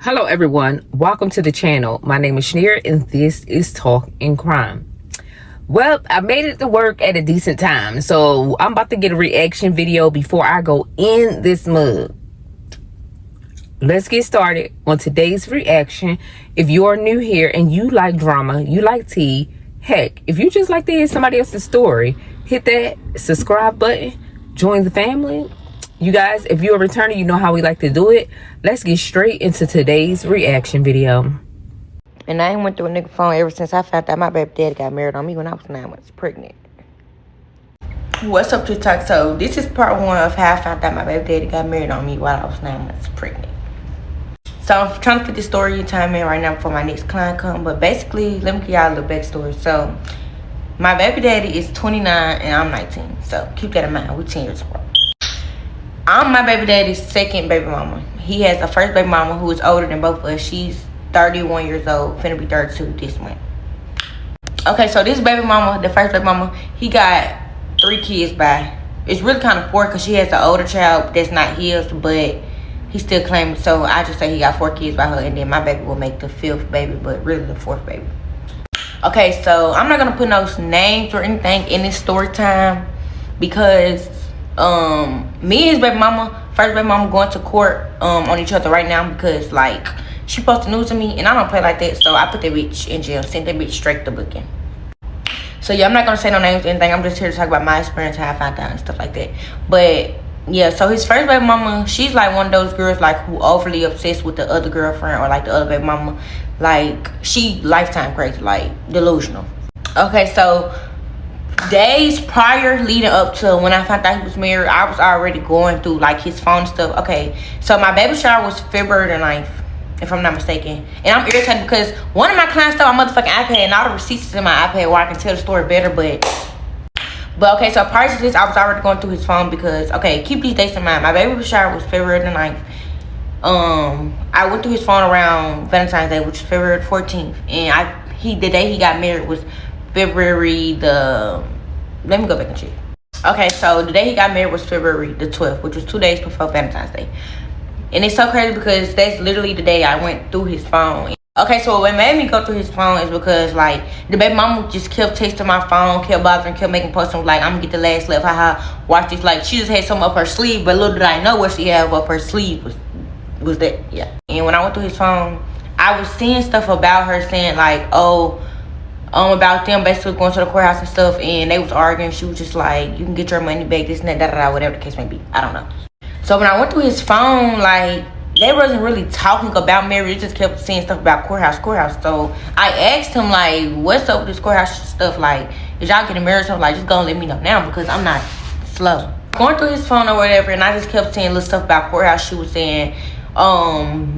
Hello everyone, welcome to the channel. My name is Shaneria and this is Talk and Crime. Well, I made it to work at a decent time, so I'm about to get a reaction video before I go in this mug. Let's get started on today's reaction. If you are new here and you like drama, you like tea, heck, if you just like to hear somebody else's story, hit that subscribe button, join the family. You guys, if you're a returner, you know how we like to do it. Let's get straight into today's reaction video. And I ain't went through a nigga phone ever since I found out my baby daddy got married on me when I was 9 months pregnant. What's up, TikTok? So this is part 1 of how I found out my baby daddy got married on me while I was 9 months pregnant. So I'm trying to put this story in time in right now before my next client come. But basically, let me give y'all a little backstory. So my baby daddy is 29 and I'm 19. So keep that in mind. We're 10 years apart. I'm my baby daddy's second baby mama. He has a first baby mama who is older than both of us. She's 31 years old, finna be 32 this month. Okay, so this baby mama, the first baby mama, he got 3 kids by. It's really kind of 4 because she has an older child that's not his, but he still claims. So I just say he got 4 kids by her, and then my baby will make the 5th baby, but really the 4th baby. Okay, so I'm not gonna put no names or anything in this story time because me and his baby mama, first baby mama, going to court on each other right now because like she posted news to me and I don't play like that, so I put that bitch in jail, sent that bitch straight to booking. So yeah, I'm not gonna say no names or anything. I'm just here to talk about my experience, how I found out and stuff like that. But yeah, so his first baby mama, she's like one of those girls like who overly obsessed with the other girlfriend or like the other baby mama. Like she lifetime crazy, like delusional. Okay, so days prior leading up to when I found out he was married, I was already going through like his phone and stuff. Okay, so my baby shower was February the 9th, if I'm not mistaken. And I'm irritated because one of my clients stole my motherfucking iPad and all the receipts is in my iPad where I can tell the story better. But okay, so prior to this, I was already going through his phone because, okay, keep these dates in mind. My baby shower was February the 9th. I went through his phone around Valentine's Day, which is February 14th. And the day he got married was February the, let me go back and check. Okay, so the day he got married was February the 12th, which was 2 days before Valentine's Day. And it's so crazy because that's literally the day I went through his phone. Okay, so what made me go through his phone is because like the baby mama just kept texting my phone, kept bothering, kept making posts like, I'm gonna get the last left, haha, watch this. Like she just had something up her sleeve, but little did I know what she had up her sleeve was that, yeah. And when I went through his phone, I was seeing stuff about her saying like, oh, about them basically going to the courthouse and stuff, and they was arguing. She was just like, you can get your money back, this and that, da-da-da, whatever the case may be. I don't know. So when I went through his phone, like, they wasn't really talking about marriage. They just kept saying stuff about courthouse. So I asked him, like, what's up with this courthouse stuff? Like, is y'all getting married? So like, just go and let me know now because I'm not slow. Going through his phone or whatever, and I just kept saying little stuff about courthouse. She was saying,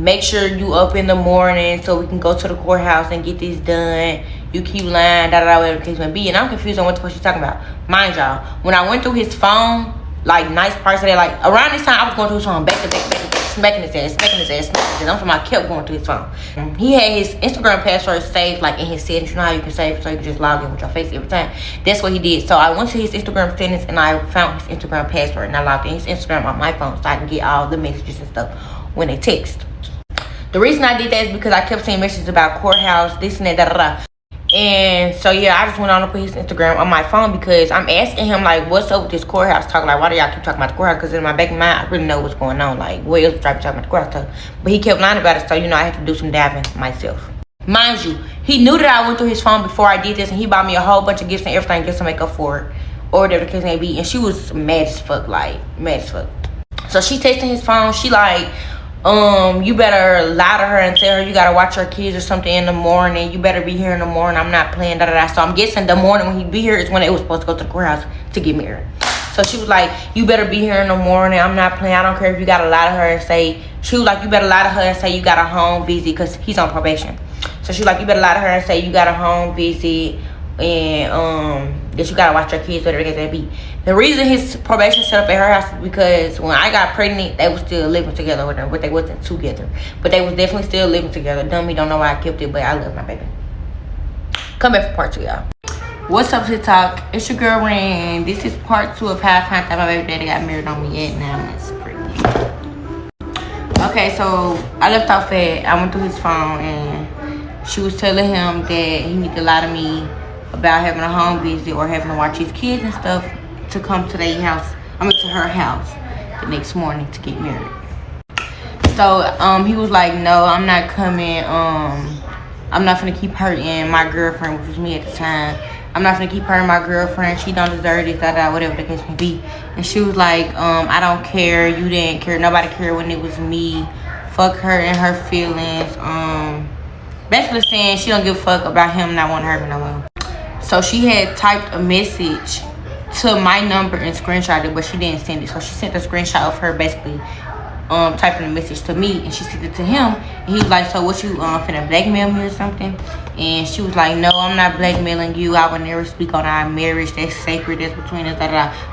make sure you up in the morning so we can go to the courthouse and get this done. You keep lying, da-da-da, whatever the case may be. And I'm confused on what the fuck she's talking about. Mind y'all, when I went through his phone, like, nice parts of that, like, around this time, I was going through his phone, back to back, smacking his ass. I'm from, I kept going through his phone. He had his Instagram password saved, like, in his settings. You know how you can save so you can just log in with your face every time? That's what he did. So I went to his Instagram settings, and I found his Instagram password, and I logged in his Instagram on my phone so I can get all the messages and stuff when they text. The reason I did that is because I kept seeing messages about courthouse, this and that, da-da-da. And so yeah, I just went on to put his Instagram on my phone because I'm asking him like, what's up with this courthouse talk? Like, why do y'all keep talking about the courthouse? Because in my back of my mind, I really know what's going on. Like, what else would I be talking about the courthouse talk? But he kept lying about it, so you know I had to do some diving myself. Mind you, he knew that I went through his phone before I did this, and he bought me a whole bunch of gifts and everything just to make up for it, or whatever the case may be. And she was mad as fuck, like mad as fuck. So she texting his phone. She like, you better lie to her and tell her you gotta watch your kids or something in the morning. You better be here in the morning. I'm not playing, da-da-da. So I'm guessing the morning when he be here is when they was supposed to go to the courthouse to get married. So she was like, you better be here in the morning. I'm not playing. I don't care if you gotta lie to her and say, she was like, you better lie to her and say you got a home visit because he's on probation. So she was like, you better lie to her and say you got a home visit and that you gotta watch your kids, whatever it may be. The reason his probation set up at her house is because when I got pregnant, they was still living together with her, but they wasn't together. But they was definitely still living together. Dummy, don't know why I kept it, but I love my baby. Come back for part 2, y'all. What's up, TikTok? It's your girl Ren. This is part 2 of how I found out my baby daddy got married on me at 9 months pregnant. Okay, so I left off at, I went through his phone and she was telling him that he need to lie to me about having a home visit or having to watch his kids and stuff to come to their house, to her house the next morning to get married. So he was like, no, I'm not coming. I'm not gonna keep hurting my girlfriend, which was me at the time. I'm not gonna keep hurting my girlfriend. She don't deserve this, whatever the case may be. And she was like, I don't care. You didn't care. Nobody cared when it was me. Fuck her and her feelings. Basically saying she don't give a fuck about him not wanting to hurt me no more. So she had typed a message to my number and screenshot it, but she didn't send it. So she sent a screenshot of her basically typing a message to me, and she sent it to him, and he was like, so what, you finna blackmail me or something? And she was like, no, I'm not blackmailing you. I would never speak on our marriage. That's sacred. That's between us.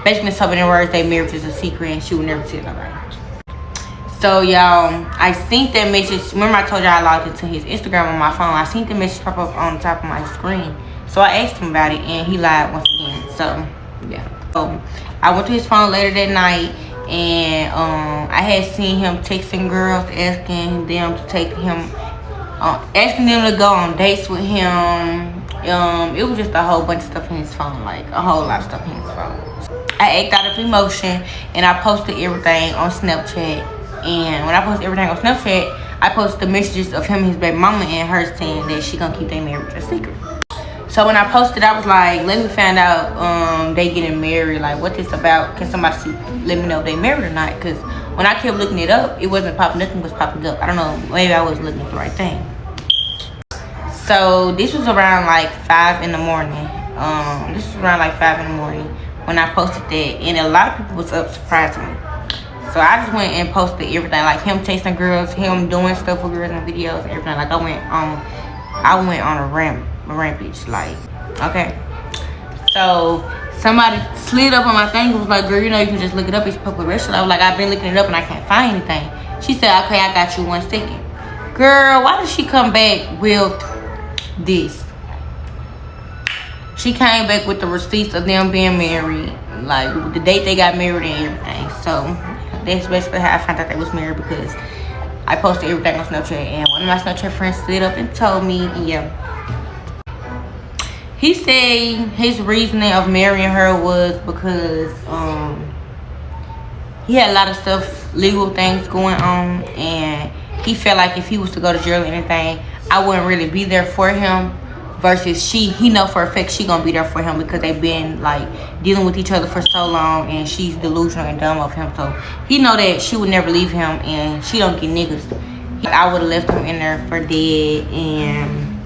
Basically, in so many words, their marriage is a secret, and she would never tell nobody. So y'all, I seen that message. Remember I told y'all I logged into his Instagram on my phone. I seen the message pop up on the top of my screen. So I asked him about it, and he lied once again. So yeah. So I went to his phone later that night, and I had seen him texting girls, asking them to take him, asking them to go on dates with him. It was just a whole bunch of stuff in his phone, like a whole lot of stuff in his phone. I acted out of emotion, and I posted everything on Snapchat. And when I posted everything on Snapchat, I posted the messages of him and his baby mama and her saying that she gonna keep their marriage a secret. So when I posted, I was like, let me find out they getting married. Like, what this about? Can somebody let me know if they married or not? Because when I kept looking it up, it wasn't popping. Nothing was popping up. I don't know. Maybe I wasn't looking at the right thing. So this was around like 5 in the morning. This was around like 5 in the morning when I posted that. And a lot of people was up surprisingly. So I just went and posted everything, like him tasting girls, him doing stuff with girls in videos and everything. Like I went on a rampage, like, okay. So somebody slid up on my thing and was like, girl, you know you can just look it up, it's public record. I was like, I've been looking it up and I can't find anything. She said, okay, I got you 1 second. Girl, why did she come back with this? She came back with the receipts of them being married, like the date they got married and everything. So that's basically how I found out they was married, because I posted everything on Snapchat, and one of my Snapchat friends slid up and told me, yeah. He said his reasoning of marrying her was because he had a lot of stuff, legal things going on, and he felt like if he was to go to jail or anything, I wouldn't really be there for him. Versus he know for a fact she gonna be there for him, because they've been like dealing with each other for so long, and she's delusional and dumb of him. So he know that she would never leave him, and she don't get niggas. I would have left him in there for dead, and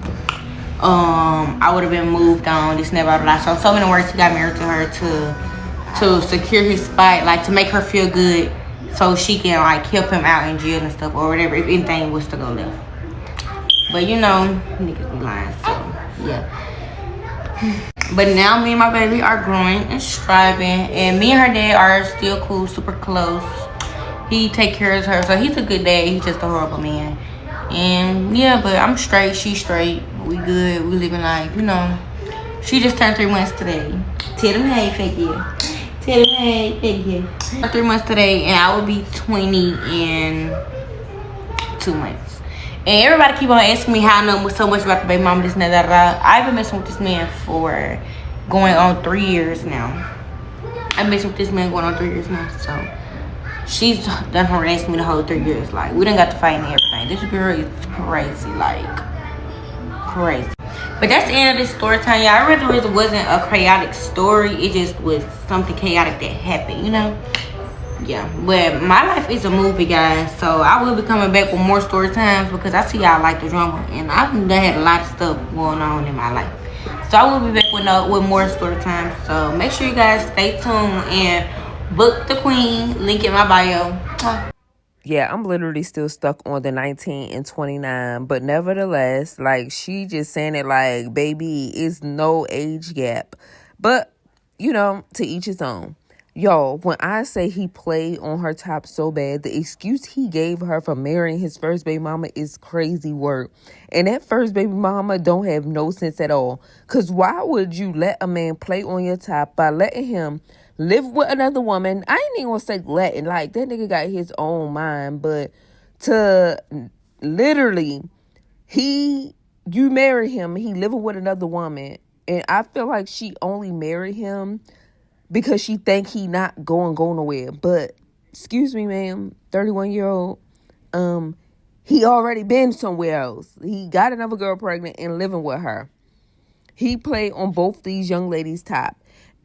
I would have been moved on. This never blah. So many words, he got married to her to secure his spot, like to make her feel good, so she can like help him out in jail and stuff or whatever if anything was to go left. But you know, niggas be lying, so yeah. But now me and my baby are growing and striving, and me and her dad are still cool, super close. He take care of her, so he's a good dad. He's just a horrible man. And yeah, but I'm straight, she's straight. We good, we living life, you know. She just turned 3 months today. Tell them hey, fake you. Tell them hey, fake you. 3 months today, and I will be 20 in 2 months. And everybody keep on asking me how I know so much about the baby mama, this and that. I've been messing with this man for going on 3 years now. I've been messing with this man going on 3 years now. So she's done harassing me the whole 3 years. Like, we done got to fight and everything. This girl is crazy, like crazy. But that's the end of this story time, y'all. I really it wasn't a chaotic story. It just was something chaotic that happened, you know. Yeah, but my life is a movie, guys, so I will be coming back with more story times, because I see y'all like the drama, and I've done had a lot of stuff going on in my life. So I will be back with more story times. So make sure you guys stay tuned and book the queen. Link in my bio. Yeah, I'm literally still stuck on the 19 and 29, but nevertheless, like, she just saying it like, baby, is no age gap, but you know, to each his own. Y'all, when I say he played on her top so bad, the excuse he gave her for marrying his first baby mama is crazy work. And that first baby mama don't have no sense at all. Because why would you let a man play on your top by letting him live with another woman? I ain't even gonna say letting. Like, that nigga got his own mind. But to literally, you marry him, he living with another woman, and I feel like she only married him because she think he not go nowhere. But excuse me, ma'am, 31-year-old, he already been somewhere else. He got another girl pregnant and living with her. He played on both these young ladies' top.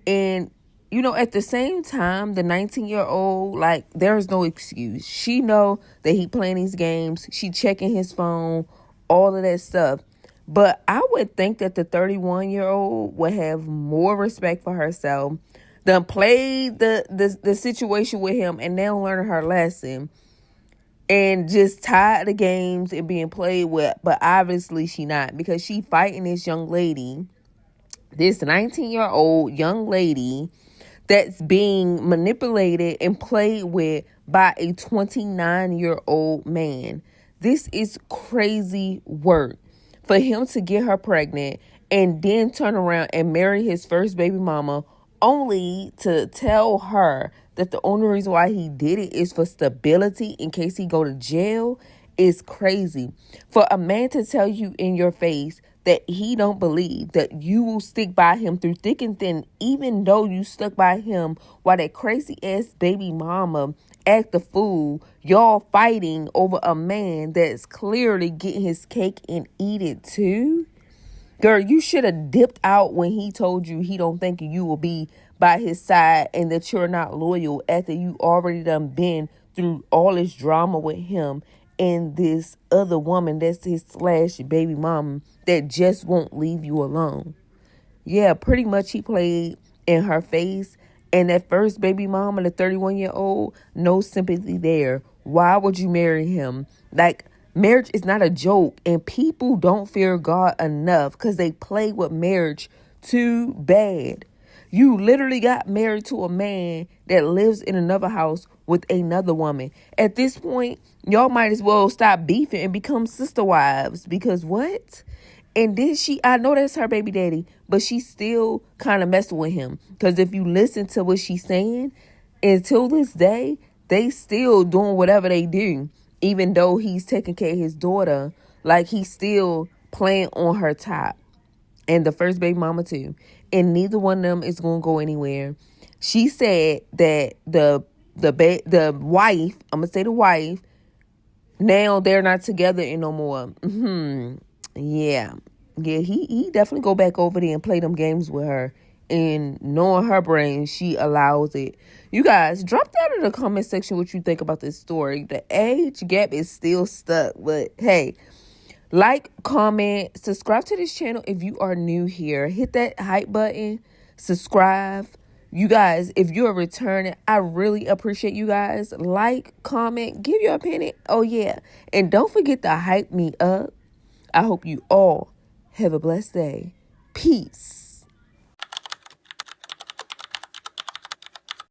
And, at the same time, the 19-year-old, like, there's no excuse. She know that he playing these games. She checking his phone, all of that stuff. But I would think that the 31-year-old would have more respect for herself, done played the situation with him and now learn her lesson, and just tired of the games and being played with. But obviously she not, because she fighting this young lady, this 19-year-old young lady that's being manipulated and played with by a 29-year-old man. This is crazy work for him to get her pregnant and then turn around and marry his first baby mama, only to tell her that the only reason why he did it is for stability in case he go to jail. Is crazy. For a man to tell you in your face that he don't believe that you will stick by him through thick and thin, even though you stuck by him while that crazy ass baby mama act the fool, y'all fighting over a man that's clearly getting his cake and eat it too. Girl, you should have dipped out when he told you he don't think you will be by his side and that you're not loyal, after you already done been through all this drama with him and this other woman that's his / baby mama that just won't leave you alone. Yeah, pretty much he played in her face. And that first baby mama, the 31-year-old, no sympathy there. Why would you marry him? Like, marriage is not a joke, and people don't fear God enough because they play with marriage too bad. You literally got married to a man that lives in another house with another woman. At this point, y'all might as well stop beefing and become sister wives, because what? And then I know that's her baby daddy, but she's still kind of messing with him. Because if you listen to what she's saying, until this day, they still doing whatever they do. Even though he's taking care of his daughter, like, he's still playing on her top. And the first baby mama too. And neither one of them is going to go anywhere. She said that the wife, I'm going to say the wife, now they're not together no more. Yeah, he definitely go back over there and play them games with her. And knowing her brain, she allows it. You guys, drop down in the comment section what you think about this story. The age gap is still stuck, but hey, like, comment, subscribe to this channel if you are new here. Hit that hype button, subscribe. You guys, if you're returning, I really appreciate you guys. Like, comment, give your opinion. Oh yeah, and don't forget to hype me up. I hope you all have a blessed day. Peace.